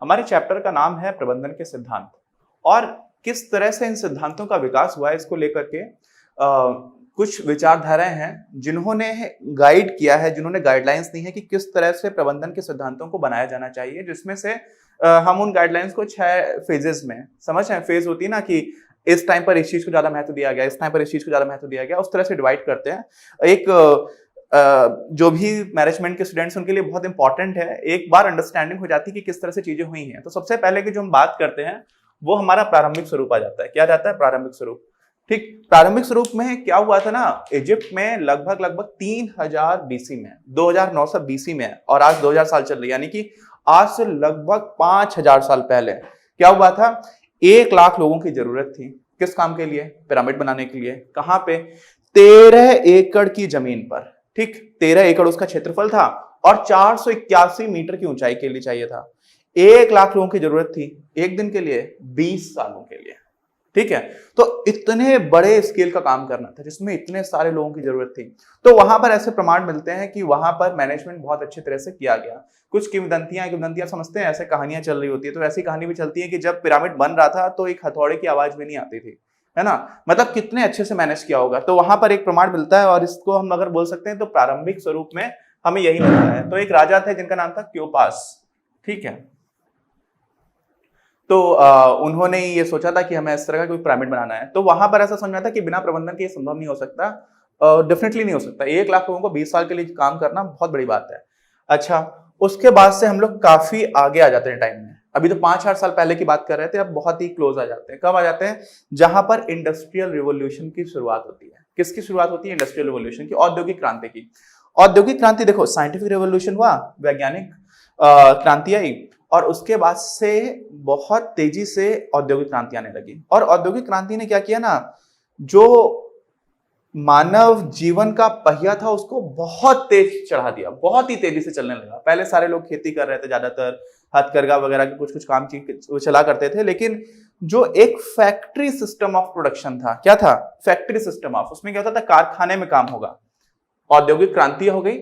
हमारे चैप्टर का नाम है प्रबंधन के सिद्धांत, और किस तरह से इन सिद्धांतों का विकास हुआ है इसको लेकर के कुछ विचारधाराएं हैं जिन्होंने गाइड किया है, जिन्होंने गाइडलाइंस दी है कि किस तरह से प्रबंधन के सिद्धांतों को बनाया जाना चाहिए, जिसमें से हम उन गाइडलाइंस को 6 फेजेस में समझ रहे हैं। फेज होती है ना कि इस टाइम पर इस चीज को ज्यादा महत्व दिया गया, इस टाइम पर इस चीज को ज्यादा महत्व दिया गया, उस तरह से डिवाइड करते हैं। एक जो भी मैनेजमेंट के स्टूडेंट्स उनके लिए बहुत इंपॉर्टेंट है, एक बार अंडरस्टैंडिंग हो जाती है कि किस तरह से चीजें हुई हैं। तो सबसे पहले की जो हम बात करते हैं वो हमारा प्रारंभिक स्वरूप आ जाता है। क्या जाता है? प्रारंभिक स्वरूप। ठीक, प्रारंभिक स्वरूप में क्या हुआ था ना, इजिप्ट में लगभग 3000 बीसी में, 2900 बीसी में, और आज 2000 साल चल रही है, यानी कि आज से लगभग 5000 साल पहले क्या हुआ था, 1 लाख लोगों की जरूरत थी। किस काम के लिए? पिरामिड बनाने के लिए। कहां पे? 13 एकड़ की जमीन पर। ठीक, 13 एकड़ उसका क्षेत्रफल था और 481 मीटर की ऊंचाई के लिए चाहिए था। 1 लाख लोगों की जरूरत थी एक दिन के लिए, 20 सालों के लिए। ठीक है, तो इतने बड़े स्केल का काम करना था जिसमें इतने सारे लोगों की जरूरत थी। तो वहां पर ऐसे प्रमाण मिलते हैं कि वहां पर मैनेजमेंट बहुत अच्छी तरह से किया गया। कुछ किंवदंतियां समझते हैं, ऐसे कहानियां चल रही होती है, तो ऐसी कहानी भी चलती है कि जब पिरामिड बन रहा था तो एक हथौड़े की आवाज भी नहीं आती थी, है ना। मतलब कितने अच्छे से मैनेज किया होगा। तो वहां पर एक प्रमाण मिलता है, और इसको हम अगर बोल सकते हैं तो प्रारंभिक स्वरूप में हमें यही मिलता है। तो एक राजा थे जिनका नाम था क्योपास। ठीक है, तो उन्होंने ये सोचा था कि हमें इस तरह का कोई पिरामिड बनाना है। तो वहां पर ऐसा समझा था कि बिना प्रबंधन के ये संभव नहीं हो सकता, डेफिनेटली नहीं हो सकता। 1 लाख लोगों को 20 साल के लिए काम करना बहुत बड़ी बात है। अच्छा, उसके बाद से हम लोग काफी आगे आ जाते हैं टाइम में। अभी तो 5-8 साल पहले की बात कर रहे थे, अब बहुत ही क्लोज आ जाते हैं। कब आ जाते हैं? जहां पर इंडस्ट्रियल रिवोल्यूशन की शुरुआत होती है। किसकी शुरुआत होती है? इंडस्ट्रियल रिवोल्यूशन की, औद्योगिक क्रांति की। औद्योगिक क्रांति, देखो, साइंटिफिक रिवोल्यूशन हुआ, वैज्ञानिक क्रांति आई, और उसके बाद से बहुत तेजी से औद्योगिक क्रांति आने लगी। और औद्योगिक क्रांति ने क्या किया ना, जो मानव जीवन का पहिया था उसको बहुत तेज चढ़ा दिया, बहुत ही तेजी से चलने लगा। पहले सारे लोग खेती कर रहे थे, ज्यादातर हथकरघा वगैरह के कुछ काम चला करते थे, लेकिन जो एक फैक्ट्री सिस्टम ऑफ प्रोडक्शन था, क्या था? फैक्ट्री सिस्टम ऑफ, उसमें क्या होता था, कारखाने में काम होगा। औद्योगिक क्रांति हो गई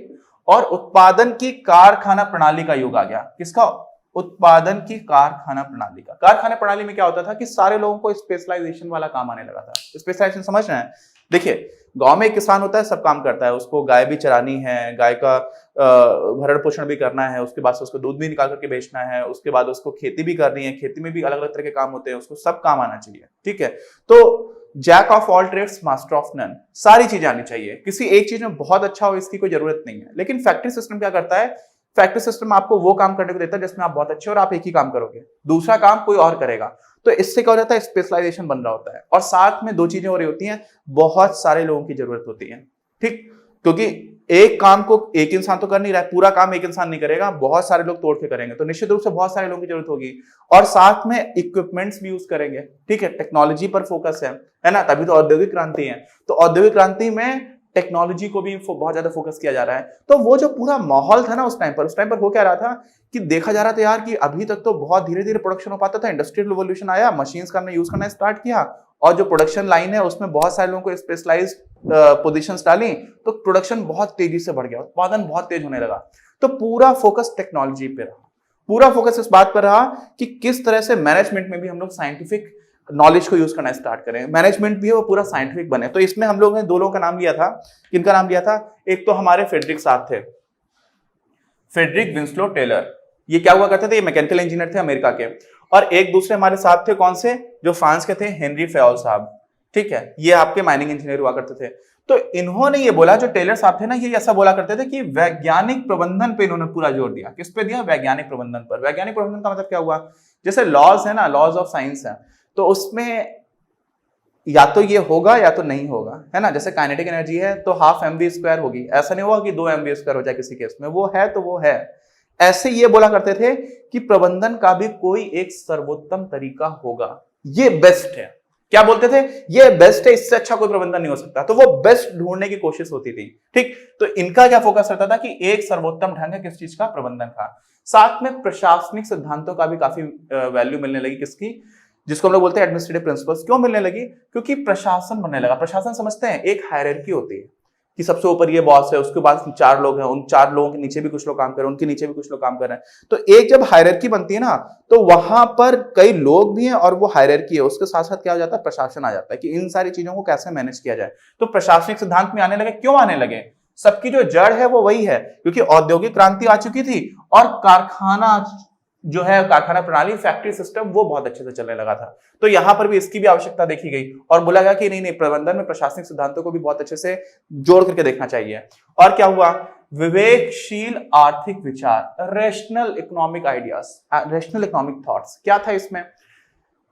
और उत्पादन की कारखाना प्रणाली का युग आ गया। किसका? उत्पादन की कारखाना प्रणाली का। कारखाना प्रणाली में क्या होता था कि सारे लोगों को स्पेशलाइजेशन वाला काम आने लगा था। स्पेशलाइजेशन समझ रहे हैं? देखिए, गांव में एक किसान होता है, सब काम करता है, उसको गाय भी चरानी है, गाय का भरण पोषण भी करना है, उसके बाद से उसको दूध भी निकाल करके बेचना है, उसके बाद उसको खेती भी करनी है, खेती में भी अलग अलग तरह के काम होते हैं, उसको सब काम आना चाहिए। ठीक है, तो jack of all trades master of none, सारी चीजें आनी चाहिए। किसी एक चीज में बहुत अच्छा हो इसकी कोई जरूरत नहीं है। लेकिन फैक्ट्री सिस्टम क्या करता है? फैक्ट्री सिस्टम आपको वो काम करने को देता है जिसमें आप बहुत अच्छे हो और आप एक ही काम करोगे, दूसरा काम कोई और करेगा। तो इससे क्या हो जाता है? स्पेशलाइजेशन बन रहा होता है। और साथ में 2 चीजें हो रही होती हैं, बहुत सारे लोगों की जरूरत होती है। ठीक, क्योंकि एक काम को एक इंसान तो कर नहीं रहा है, पूरा काम एक इंसान नहीं करेगा, बहुत सारे लोग तोड़ के करेंगे, तो निश्चित रूप से बहुत सारे लोगों की जरूरत होगी। और साथ में इक्विपमेंट्स भी यूज करेंगे। ठीक है, टेक्नोलॉजी पर फोकस है ना, तभी तो औद्योगिक क्रांति है। तो औद्योगिक क्रांति में टेक्नोलॉजी को भी बहुत ज्यादा फोकस किया जा रहा है। तो वो जो पूरा माहौल था ना उस टाइम पर हो क्या रहा था कि देखा जा रहा था यार कि अभी तक तो बहुत धीरे धीरे प्रोडक्शन हो पाता था, इंडस्ट्रियल रिवोल्यूशन आया, मशीन्स का हमने यूज करना स्टार्ट किया, और जो प्रोडक्शन लाइन है उसमें बहुत सारे लोगों को स्पेशलाइज्ड पोजीशंस डाली, तो प्रोडक्शन बहुत तेजी से बढ़ गया, उत्पादन बहुत तेज होने लगा। तो पूरा फोकस टेक्नोलॉजी पे रहा, पूरा फोकस इस बात पर रहा कि किस तरह से मैनेजमेंट में भी हम लोग साइंटिफिक नॉलेज को यूज करना स्टार्ट करें, मैनेजमेंट भी है वो पूरा साइंटिफिक बने। तो इसमें हम लोगों ने 2 लोगों का नाम लिया था। किनका नाम लिया था? एक तो हमारे फ्रेडरिक साहब थे, फ्रेडरिक विंस्लो टेलर। ये क्या हुआ करते थे? ये मैकेनिकल इंजीनियर थे अमेरिका के। और एक दूसरे हमारे साहब थे, कौन से? जो फ्रांस के थे, हेनरी फेयोल साहब। ठीक है, ये आपके माइनिंग इंजीनियर हुआ करते थे। तो इन्होंने ये बोला, जो टेलर साहब थे ना, ये ऐसा बोला करते थे कि वैज्ञानिक प्रबंधन पे इन्होंने पूरा जोर दिया। किस पे दिया? वैज्ञानिक प्रबंधन पर। वैज्ञानिक प्रबंधन का मतलब क्या हुआ? जैसे लॉज है ना, लॉज ऑफ साइंस है, तो उसमें या तो ये होगा या तो नहीं होगा, है ना। जैसे काइनेटिक एनर्जी है तो हाफ mv² होगी, ऐसा नहीं होगा कि 2 mv² हो जाए किसी केस में, वो है तो वो है। ऐसे ये बोला करते थे कि प्रबंधन का भी कोई एक सर्वोत्तम तरीका होगा, ये बेस्ट है। क्या बोलते थे? ये बेस्ट है, इससे अच्छा कोई प्रबंधन नहीं हो सकता। तो वो बेस्ट ढूंढने की कोशिश होती थी। ठीक, तो इनका क्या फोकस रहता था कि एक सर्वोत्तम ढंग है किस चीज का? प्रबंधन का। साथ में प्रशासनिक सिद्धांतों का भी काफी वैल्यू मिलने लगी। किसकी? जिसको हम लोग बोलते हैं एडमिनिस्ट्रेटिव प्रिंसिपल्स। क्यों मिलने लगी? क्योंकि प्रशासन बनने लगा। प्रशासन समझते हैं एक हायरार्की होती है कि सबसे ऊपर ये बॉस है, उसके बाद 4 लोग हैं, उन 4 लोगों के नीचे भी कुछ लोग काम कर रहे हैं, उनके नीचे भी कुछ लोग काम कर रहे हैं। तो एक जब हायरार्की बनती है ना, तो वहां पर कई लोग भी हैं और वो हायरार्की है, उसके साथ साथ क्या हो जाता है, प्रशासन आ जाता है कि इन सारी चीजों को कैसे मैनेज किया जाए। तो प्रशासनिक सिद्धांत में आने लगे। क्यों आने लगे? सबकी जो जड़ है वो वही है, क्योंकि औद्योगिक क्रांति आ चुकी थी और कारखाना जो है, कारखाना प्रणाली, फैक्ट्री सिस्टम, वो बहुत अच्छे से चलने लगा था। तो यहां पर भी इसकी भी आवश्यकता देखी गई और बोला गया कि नहीं नहीं, प्रबंधन में प्रशासनिक सिद्धांतों को भी बहुत अच्छे से जोड़ करके देखना चाहिए। और क्या हुआ? विवेकशील आर्थिक विचार, rational economic ideas, rational economic thoughts. क्या था इसमें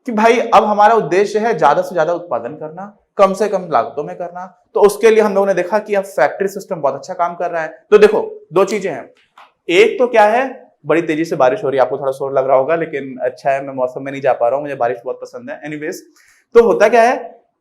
कि भाई अब हमारा उद्देश्य है ज्यादा से ज्यादा उत्पादन करना, कम से कम लागतों में करना। तो उसके लिए हम लोगों ने देखा कि अब फैक्ट्री सिस्टम बहुत अच्छा काम कर रहा है। तो देखो, दो चीजें हैं। एक तो क्या है, बड़ी तेजी से बारिश हो रही है, आपको थोड़ा शोर लग रहा होगा, लेकिन अच्छा है, मैं मौसम में नहीं जा पा रहा हूं, मुझे बारिश बहुत पसंद है। एनीवेज, तो होता क्या है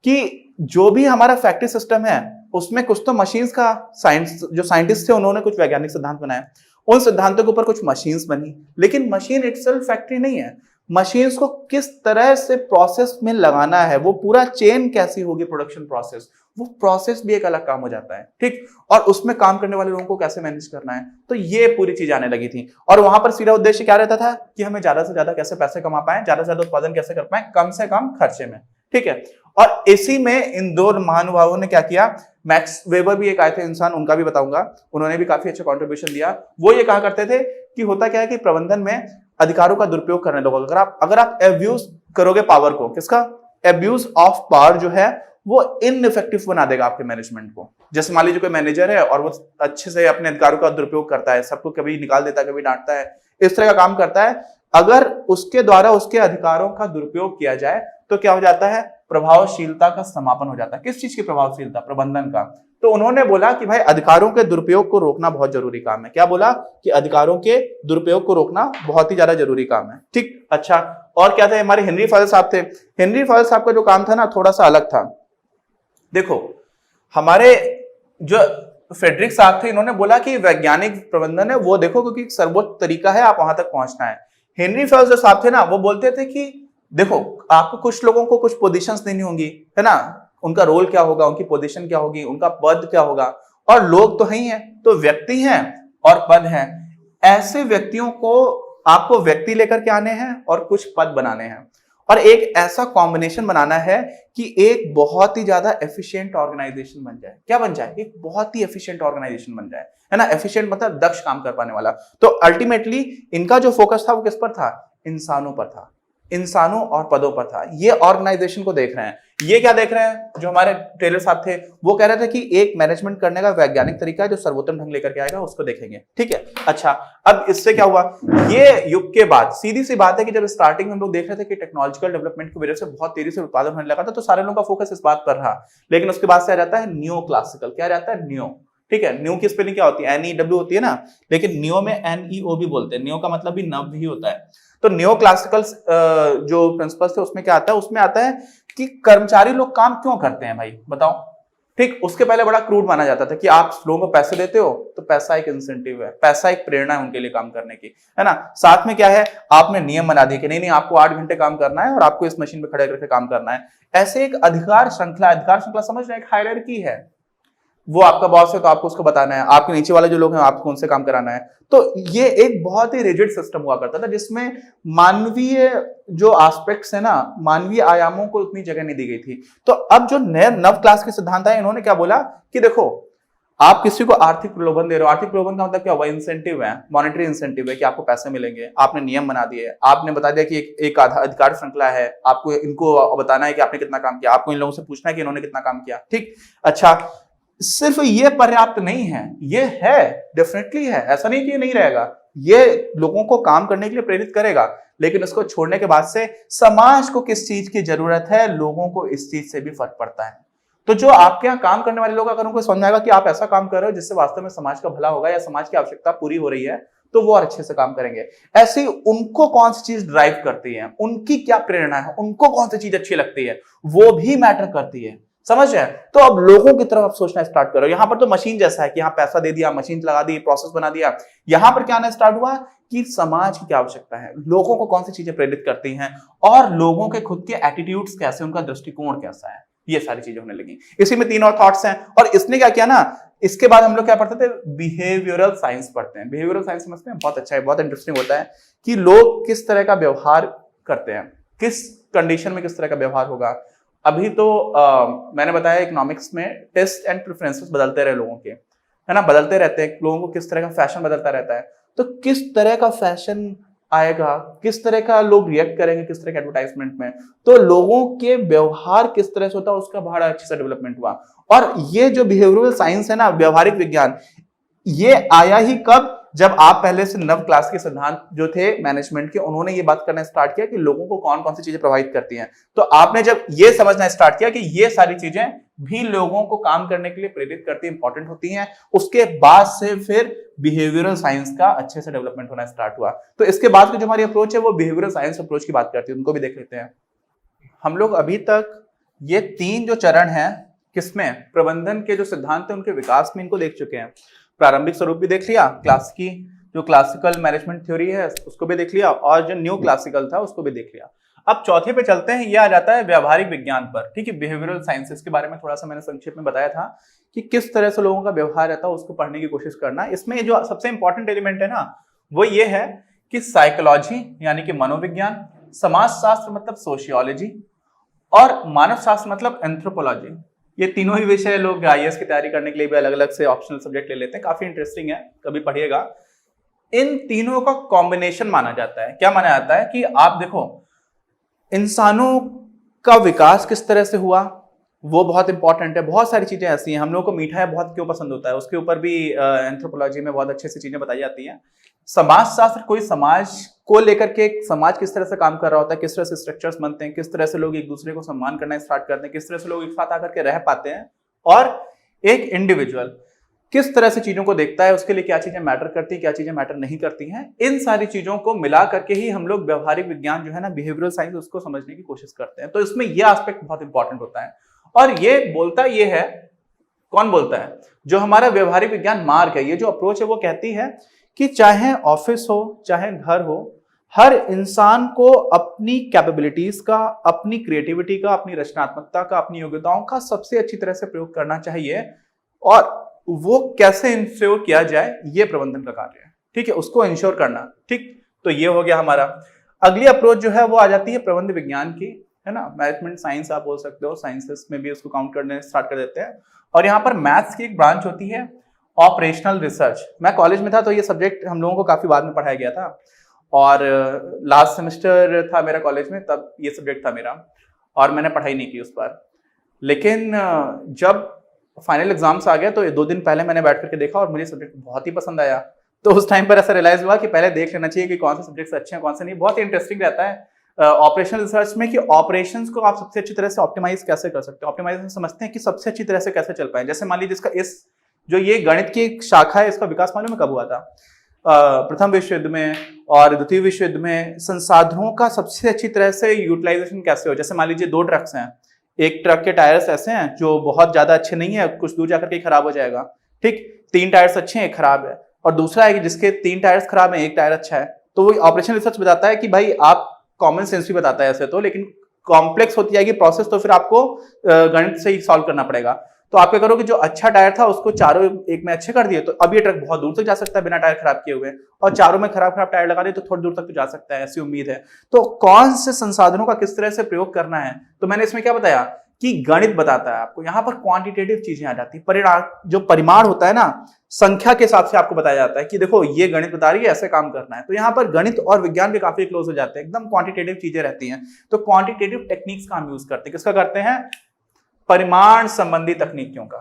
कि जो भी हमारा फैक्ट्री सिस्टम है उसमें कुछ तो मशीन्स का साइंस, जो साइंटिस्ट थे उन्होंने कुछ वैज्ञानिक सिद्धांत बनाए, उन सिद्धांतों के ऊपर कुछ मशीन्स बनी। लेकिन मशीन इटसेल्फ फैक्ट्री नहीं है। मशीन्स को किस तरह से प्रोसेस में लगाना है, वो पूरा चेन कैसी होगी, प्रोडक्शन प्रोसेस, वो प्रोसेस भी एक अलग काम हो जाता है, ठीक। और उसमें काम करने वाले लोगों को कैसे मैनेज करना है, तो ये पूरी चीज आने लगी थी। और वहां पर सीधा उद्देश्य क्या रहता था कि हमें ज्यादा से ज्यादा कैसे पैसे कमा पाए, ज्यादा से ज्यादा उत्पादन कैसे कर पाए, कम से कम खर्चे में, ठीक है। और इसी में इन दो महानुभावों ने क्या किया, मैक्स वेबर भी एक आए थे इंसान, उनका भी बताऊंगा, उन्होंने भी काफी अच्छा कॉन्ट्रीब्यूशन दिया। वो ये कहा करते थे कि होता क्या है कि प्रबंधन में अधिकारों का दुरुपयोग करने लोगों, अगर आप एब्यूज करोगे पावर को, किसका एब्यूज ऑफ पावर जो है वो इनइफेक्टिव बना देगा आपके मैनेजमेंट को। जैसे मान लीजिए कोई मैनेजर है और वो अच्छे से अपने अधिकारों का दुरुपयोग करता है, सबको कभी निकाल देता है, कभी डांटता है, इस तरह का काम करता है। अगर उसके द्वारा उसके अधिकारों का दुरुपयोग किया जाए तो क्या हो जाता है, प्रभावशीलता का समापन हो जाता है। किस चीज की प्रभावशीलता? प्रबंधन का। तो उन्होंने बोला कि भाई अधिकारों के दुरुपयोग को रोकना बहुत जरूरी काम है। क्या बोला कि अधिकारों के दुरुपयोग को रोकना बहुत ही ज्यादा जरूरी काम है, ठीक। अच्छा, और क्या थे, हमारे हेनरी फॉयल साहब थे। हेनरी फॉयल साहब का जो काम था ना, थोड़ा सा अलग था। देखो, हमारे जो फ्रेडरिक साहब थे, इन्होंने बोला कि वैज्ञानिक प्रबंधन है वो देखो, क्योंकि सर्वोच्च तरीका है, आप वहां तक पहुंचना है। हेनरी फॉयल जो साहब थे ना, वो बोलते थे कि देखो, आपको कुछ लोगों को कुछ पोजीशंस देनी होंगी, है ना, उनका रोल क्या होगा, उनकी पोजीशन क्या होगी, उनका पद क्या होगा, और लोग तो ही हैं, तो व्यक्ति हैं और पद हैं। ऐसे व्यक्तियों को आपको व्यक्ति लेकर के आने हैं और कुछ पद बनाने हैं, और एक ऐसा कॉम्बिनेशन बनाना है कि एक बहुत ही ज्यादा एफिशिएंट ऑर्गेनाइजेशन बन जाए। क्या बन जाए? एक बहुत ही एफिशिएंट ऑर्गेनाइजेशन बन जाए, है ना। एफिशिएंट मतलब दक्ष काम कर पाने वाला। तो अल्टीमेटली इनका जो फोकस था वो किस पर था? इंसानों पर था, इंसानों और पदों पर था। ये ऑर्गेनाइजेशन को देख रहे हैं। ये क्या देख रहे हैं, जो हमारे टेलर साहब थे वो कह रहे थे कि एक मैनेजमेंट करने का वैज्ञानिक तरीका है जो सर्वोत्तम ढंग लेकर के आएगा, उसको देखेंगे, ठीक है। अच्छा, अब इससे क्या हुआ, ये युग के बाद सीधी सी बात है कि जब स्टार्टिंग में हम लोग देख रहे थे कि टेक्नोलॉजिकल डेवलपमेंट की वजह से बहुत तेजी से उत्पादन होने लगा था, तो सारे लोगों का फोकस इस बात पर रहा। लेकिन उसके बाद से आ जाता है न्यो क्लासिकल। क्या रहता है? न्यो, ठीक है। न्यू की स्पेलिंग क्या होती है? NEW होती है ना, लेकिन न्यो में NEO भी बोलते हैं। न्यो का मतलब भी नव ही होता है। तो न्यो क्लासिकल जो प्रिंसिपल्स थे उसमें क्या आता है, उसमें आता है कि कर्मचारी लोग काम क्यों करते हैं भाई, बताओ, ठीक। उसके पहले बड़ा क्रूड माना जाता था कि आप लोगों को पैसे देते हो तो पैसा एक इंसेंटिव है, पैसा एक प्रेरणा है उनके लिए काम करने की, है ना। साथ में क्या है, आपने नियम बना दिए कि नहीं नहीं, आपको 8 घंटे काम करना है और आपको इस मशीन पे खड़े करके काम करना है। ऐसे एक अधिकार श्रृंखला समझ रहे हैं, एक हायरार्की है। वो आपका बॉस है तो आपको उसको बताना है, आपके नीचे वाले जो लोग हैं आपको उनसे काम कराना है। तो ये एक बहुत ही रिजिड सिस्टम हुआ करता था, जिसमें मानवीय जो एस्पेक्ट्स है ना, मानवीय आयामों को उतनी जगह नहीं दी गई थी। तो अब जो नए नव क्लास के सिद्धांत आए, इन्होंने क्या बोला कि देखो, आप किसी को आर्थिक प्रलोभन दे रहे हो। आर्थिक प्रलोभन का मतलब क्या हुआ? इंसेंटिव है, मॉनेटरी इंसेंटिव है कि आपको पैसे मिलेंगे। आपने नियम बना दिए, आपने बता दिया कि एक अधिकार श्रृंखला है, आपको इनको बताना है कि आपने कितना काम किया, आपको इन लोगों से पूछना है कि इन्होंने कितना काम किया, ठीक। अच्छा, सिर्फ ये पर्याप्त नहीं है, ये है, डेफिनेटली है, ऐसा नहीं कि ये नहीं रहेगा, ये लोगों को काम करने के लिए प्रेरित करेगा। लेकिन उसको छोड़ने के बाद से समाज को किस चीज की जरूरत है, लोगों को इस चीज से भी फर्क पड़ता है। तो जो आपके यहाँ काम करने वाले लोग, अगर उनको समझ आएगा कि आप ऐसा काम कर रहे हो जिससे वास्तव में समाज का भला होगा या समाज की आवश्यकता पूरी हो रही है, तो वो और अच्छे से काम करेंगे। ऐसे ही उनको कौन सी चीज ड्राइव करती है, उनकी क्या प्रेरणा है, उनको कौन सी चीज अच्छी लगती है, वो भी मैटर करती है। समझ रहे हैं? तो अब लोगों की तरफ आप सोचना स्टार्ट करो। यहाँ पर तो मशीन जैसा है कि यहाँ पैसा दे दिया, मशीन लगा दी, प्रोसेस बना दिया। यहाँ पर क्या आना स्टार्ट हुआ कि समाज की क्या आवश्यकता है, लोगों को कौन सी चीजें प्रेरित करती हैं, और लोगों के खुद के एटीट्यूड्स कैसे, उनका दृष्टिकोण कैसा है, ये सारी चीजें होने लगी। इसी में 3 और थॉट्स हैं। और इसने क्या किया ना, इसके बाद हम लोग क्या पढ़ते थे, बिहेवियरल साइंस पढ़ते हैं। बिहेवियरल साइंस समझते हैं, बहुत अच्छा है, बहुत इंटरेस्टिंग होता है कि लोग किस तरह का व्यवहार करते हैं, किस कंडीशन में किस तरह का व्यवहार होगा। अभी तो मैंने बताया इकोनॉमिक्स में टेस्ट एंड प्रेफरेंसेस बदलते रहे लोगों के, है ना, बदलते रहते हैं, लोगों को किस तरह का फैशन बदलता रहता है। तो किस तरह का फैशन आएगा, किस तरह का लोग रिएक्ट करेंगे, किस तरह के एडवर्टाइजमेंट में, तो लोगों के व्यवहार किस तरह से होता है, उसका बड़ा अच्छे से डेवलपमेंट हुआ। और ये जो बिहेवियरल साइंस है ना, व्यवहारिक विज्ञान, ये आया ही कब, जब आप पहले से नव क्लास के सिद्धांत जो थे मैनेजमेंट के, उन्होंने ये बात करना स्टार्ट किया कि लोगों को कौन कौन सी चीजें प्रभावित करती हैं। तो आपने जब ये समझना स्टार्ट किया कि ये सारी चीजें भी लोगों को काम करने के लिए प्रेरित करती है, इंपॉर्टेंट होती हैं, उसके बाद से फिर बिहेवियरल साइंस का अच्छे से डेवलपमेंट होना स्टार्ट हुआ। तो इसके बाद की जो हमारी अप्रोच है वो बिहेवियरल साइंस अप्रोच की बात करती है, उनको भी देख लेते हैं। हम लोग अभी तक ये 3 जो चरण हैं, किसमें, प्रबंधन के जो सिद्धांत है उनके विकास में, इनको देख चुके हैं। प्रारंभिक स्वरूप भी देख लिया, क्लास की जो क्लासिकल मैनेजमेंट थ्योरी है उसको भी देख लिया, और जो न्यू क्लासिकल था उसको भी देख लिया। अब चौथे पे चलते हैं, ये आ जाता है व्यवहारिक विज्ञान पर। ठीक है, बिहेवियरल साइंसेस के बारे में थोड़ा सा मैंने संक्षेप में बताया था कि किस तरह से लोगों का व्यवहार रहता है, उसको पढ़ने की कोशिश करना। इसमें जो सबसे इंपॉर्टेंट एलिमेंट है ना, वो ये है कि साइकोलॉजी यानी कि मनोविज्ञान, समाजशास्त्र मतलब सोशियोलॉजी, और मानव शास्त्र मतलब एंथ्रोपोलॉजी। ये तीनों ही विषय लोग आईएएस की तैयारी करने के लिए भी अलग अलग से ऑप्शनल सब्जेक्ट ले लेते हैं, काफी इंटरेस्टिंग है, कभी पढ़िएगा। इन तीनों का कॉम्बिनेशन माना जाता है। क्या माना जाता है कि आप देखो, इंसानों का विकास किस तरह से हुआ, वो बहुत इंपॉर्टेंट है। बहुत सारी चीजें ऐसी हैं, हम लोगों को मीठा बहुत क्यों पसंद होता है, उसके ऊपर भी एंथ्रोपोलॉजी में बहुत अच्छे से चीजें बताई जाती हैं। समाजशास्त्र कोई समाज को लेकर के, समाज किस तरह से काम कर रहा होता है, किस तरह से स्ट्रक्चर्स बनते हैं, किस तरह से लोग एक दूसरे को सम्मान करना स्टार्ट करते हैं, किस तरह से लोग एक साथ आकर के रह पाते हैं, और एक इंडिविजुअल किस तरह से चीजों को देखता है, उसके लिए क्या चीजें मैटर करती हैं, क्या चीजें मैटर नहीं करती हैं। इन सारी चीजों को मिला करके ही हम लोग व्यवहारिक विज्ञान जो है ना, बिहेवियरल साइंस, उसको समझने की कोशिश करते हैं। तो इसमें यह एस्पेक्ट बहुत इंपॉर्टेंट होता है। और ये बोलता ये है, कौन बोलता है, जो हमारा व्यवहारिक विज्ञान मार्ग है, ये जो अप्रोच है वो कहती है कि चाहे ऑफिस हो चाहे घर हो, हर इंसान को अपनी कैपेबिलिटीज का, अपनी क्रिएटिविटी का, अपनी रचनात्मकता का, अपनी योग्यताओं का सबसे अच्छी तरह से प्रयोग करना चाहिए, और वो कैसे प्रयोग किया जाए ये प्रबंधन का कार्य है। ठीक है, उसको इंश्योर करना। ठीक, तो ये हो गया हमारा। अगली अप्रोच जो है वो आ जाती है प्रबंध विज्ञान की, है ना, मैनेजमेंट साइंस आप बोल सकते हो, साइंसेस में भी उसको काउंट करने स्टार्ट कर देते हैं। और यहाँ पर मैथ्स की एक ब्रांच होती है ऑपरेशनल रिसर्च। मैं कॉलेज में था तो ये सब्जेक्ट हम लोगों को काफी बाद में पढ़ाया गया था, और लास्ट सेमेस्टर था मेरा कॉलेज में, तब ये सब्जेक्ट था मेरा, और मैंने पढ़ाई नहीं की उस पर। लेकिन जब फाइनल एग्जाम्स आ गया तो 2 दिन पहले मैंने बैठ करके देखा और मुझे सब्जेक्ट बहुत ही पसंद आया। तो उस टाइम पर ऐसा रियलाइज हुआ कि पहले देख लेना चाहिए कि कौन से सब्जेक्ट्स अच्छे हैं, कौन से नहीं। बहुत ही इंटरेस्टिंग रहता है ऑपरेशनल रिसर्च में कि ऑपरेशंस को आप सबसे अच्छी तरह से ऑप्टिमाइज कैसे कर सकते हो। ऑप्टिमाइजेशन समझते हैं कि सबसे अच्छी तरह से कैसे चल पाए। जैसे मान लीजिए इसका इस जो ये गणित की एक शाखा है, इसका विकास मालूम है कब हुआ था? प्रथम विश्व युद्ध में और द्वितीय विश्व युद्ध में संसाधनों का सबसे अच्छी तरह से यूटिलाइजेशन कैसे हो। जैसे मान लीजिए 2 ट्रक्स हैं, एक ट्रक के टायर्स ऐसे हैं जो बहुत ज्यादा अच्छे नहीं है, कुछ दूर जाकर के खराब हो जाएगा। ठीक, 3 टायर्स अच्छे हैं, एक खराब है, और दूसरा है कि जिसके 3 टायर्स खराब है, एक टायर अच्छा है। तो वो ऑपरेशन रिसर्च बताता है कि भाई, आप कॉमन सेंस भी बताता है ऐसे तो, लेकिन कॉम्प्लेक्स होती जाएगी प्रोसेस, तो फिर आपको गणित से ही सॉल्व करना पड़ेगा। तो आप क्या करो कि जो अच्छा टायर था उसको चारों एक में अच्छे कर दिए, तो अब ये ट्रक बहुत दूर तक जा सकता है बिना टायर खराब किए हुए, और चारों में खराब टायर लगा दिए तो थोड़ी दूर तक तो जा सकता है, ऐसी उम्मीद है। तो कौन से संसाधनों का किस तरह से प्रयोग करना है, तो मैंने इसमें क्या बताया कि गणित बताता है आपको। यहाँ पर क्वांटिटेटिव चीजें आ जाती है, परिणाम जो परिमाण होता है ना, संख्या के हिसाब से आपको बताया जाता है कि देखो ये गणित बता रही है, ऐसे काम करना है। तो यहाँ पर गणित और विज्ञान भी काफी क्लोज हो जाते हैं, एकदम क्वांटिटेटिव चीजें रहती हैं। तो क्वांटिटेटिव टेक्निक्स का हम यूज करते हैं, किसका करते हैं? परिमाण संबंधी तकनीकियों का।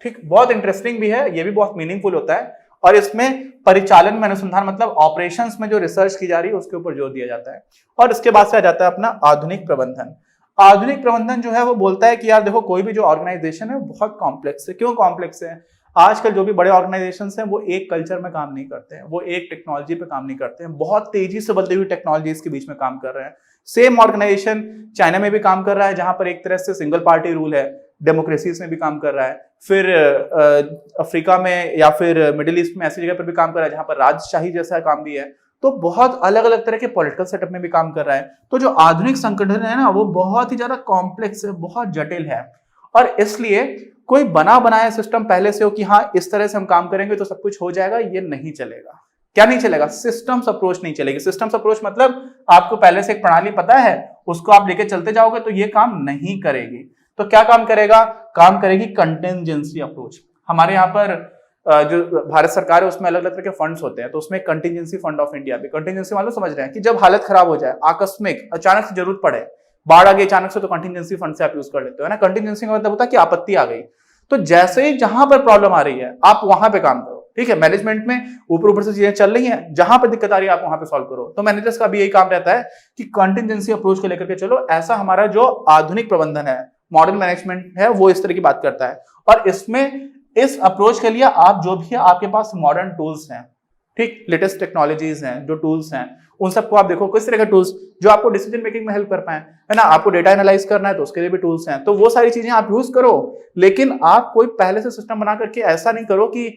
ठीक, बहुत इंटरेस्टिंग भी है, ये भी बहुत मीनिंगफुल होता है। और इसमें परिचालन में अनुसंधान मतलब ऑपरेशंस में जो रिसर्च की जा रही है उसके ऊपर जोर दिया जाता है। और इसके बाद से आ जाता है अपना आधुनिक प्रबंधन। आधुनिक प्रबंधन जो है वो बोलता है कि यार देखो, कोई भी जो ऑर्गेनाइजेशन है वो बहुत कॉम्प्लेक्स है। क्यों कॉम्प्लेक्स है? आजकल जो भी बड़े ऑर्गेनाइजेशंस हैं वो एक कल्चर में काम नहीं करते हैं, वो एक टेक्नोलॉजी पे काम नहीं करते हैं, बहुत तेजी से बदलती हुई टेक्नोलॉजीज के बीच में काम कर रहे हैं। सेम ऑर्गेनाइजेशन चाइना में भी काम कर रहा है, जहां पर एक तरह से सिंगल पार्टी रूल है, डेमोक्रेसीज में भी काम कर रहा है, फिर अफ्रीका में या फिर मिडिल ईस्ट में ऐसी जगह पर भी काम कर रहा है जहां पर राजशाही जैसा काम भी है। तो बहुत अलग अलग तरह के पॉलिटिकल सेटअप में भी काम कर रहा है। तो जो आधुनिक संगठन है ना, वो बहुत ही ज्यादा कॉम्प्लेक्स है, बहुत जटिल है, और इसलिए कोई बना बनाया सिस्टम पहले से हो कि हाँ इस तरह से हम काम करेंगे तो सब कुछ हो जाएगा, ये नहीं चलेगा। क्या नहीं चलेगा? सिस्टम्स अप्रोच नहीं चलेगी। सिस्टम्स अप्रोच मतलब आपको पहले से एक प्रणाली पता है, उसको आप लेके चलते जाओगे तो ये काम नहीं करेगी। तो क्या काम करेगा? काम करेगी कंटिजेंसी अप्रोच। हमारे यहाँ पर जो भारत सरकार है उसमें अलग अलग तरह के फंड्स होते हैं, तो उसमें कंटिजेंसी फंड ऑफ इंडिया भी, कंटिजेंसी वालों समझ रहे हैं कि जब हालत खराब हो जाए, आकस्मिक अचानक से जरूरत पड़े, बाढ़ आ गई अचानक से, तो कंटिजेंसी फंड से आप यूज कर लेते हो, है ना। कंटिजेंसी का मतलब होता है कि आपत्ति आ गई, तो जैसे ही जहां पर प्रॉब्लम आ रही है आप वहां पे काम करो, ठीक है। मैनेजमेंट में ऊपर ऊपर से चीजें चल रही हैं, जहां पर दिक्कत आ रही है आप वहां पे सॉल्व करो। तो मैनेजर्स का भी यही काम रहता है कि कंटिजेंसी अप्रोच को लेकर के चलो। ऐसा हमारा जो आधुनिक प्रबंधन है, मॉडर्न मैनेजमेंट है, वो इस तरह की बात करता है। और इसमें इस अप्रोच के लिए आप जो भी है, आपके पास मॉडर्न टूल्स हैं, ठीक, लेटेस्ट टेक्नोलॉजीज हैं, जो टूल्स हैं उन सबको आप देखो, किस तरह के टूल्स जो आपको डिसीजन मेकिंग में हेल्प कर पाए, है ना। आपको डेटा एनालाइज करना है तो उसके लिए भी टूल्स हैं, तो वो सारी चीजें आप यूज करो। लेकिन आप कोई पहले से सिस्टम बना करके ऐसा नहीं करो कि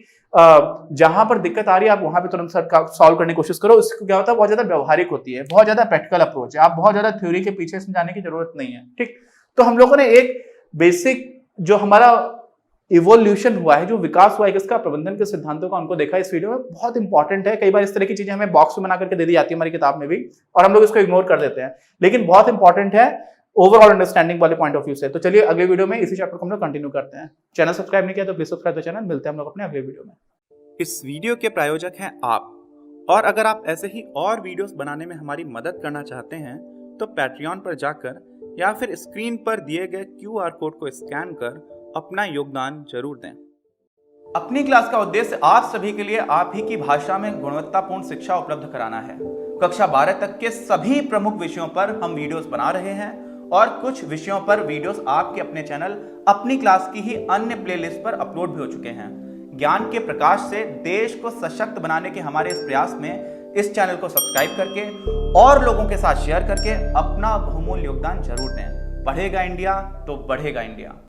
जहां पर दिक्कत आ रही है आप वहां पे तुरंत सॉल्व करने की कोशिश करो। इसको क्या होता है, बहुत ज्यादा व्यवहारिक होती है, बहुत ज्यादा प्रैक्टिकल अप्रोच है, आप बहुत ज्यादा थ्योरी के पीछे समझाने की जरूरत नहीं है, ठीक। तो हम लोगों ने एक बेसिक जो हमारा इवोल्यूशन हुआ है, जो विकास हुआ है किसका, प्रबंधन के सिद्धांतों का, उनको देखा इस वीडियो में। बहुत इंपॉर्टेंट है। कई बार इस तरह की चीजें हमें बॉक्स में बना करके दे दी जाती है हमारी किताब में भी, और हम लोग इसको इग्नोर कर देते हैं, लेकिन बहुत इंपॉर्टेंट है ओवरऑल अंडरस्टैंडिंग वाले पॉइंट ऑफ व्यू से। तो चलिए अगले वीडियो में इसी चैप्टर को हम लोग कंटिन्यू करते हैं। चैनल सब्सक्राइब नहीं किया तो प्लीज सब्सक्राइब द चैनल। मिलते हैं हम लोग अपने अगले वीडियो में। इस वीडियो के प्रायोजक हैं आप, और अगर आप ऐसे ही और वीडियोस बनाने में हमारी मदद करना चाहते हैं तो पैट्रियन पर जाकर या फिर स्क्रीन पर दिए गए QR कोड को स्कैन कर अपना योगदान जरूर दें। अपनी क्लास का उद्देश्य आप सभी के लिए आप ही की भाषा में गुणवत्तापूर्ण शिक्षा उपलब्ध कराना है। कक्षा 12 तक के सभी प्रमुख विषयों पर हम वीडियोस बना रहे हैं, और कुछ विषयों पर वीडियोस आपके अपने चैनल अपनी क्लास की ही अन्य प्लेलिस्ट पर अपलोड भी हो चुके हैं। ज्ञान के प्रकाश से देश को सशक्त बनाने के हमारे इस प्रयास में इस चैनल को सब्सक्राइब करके और लोगों के साथ शेयर करके अपना बहुमूल्य योगदान जरूर दें। पढ़ेगा इंडिया तो बढ़ेगा इंडिया।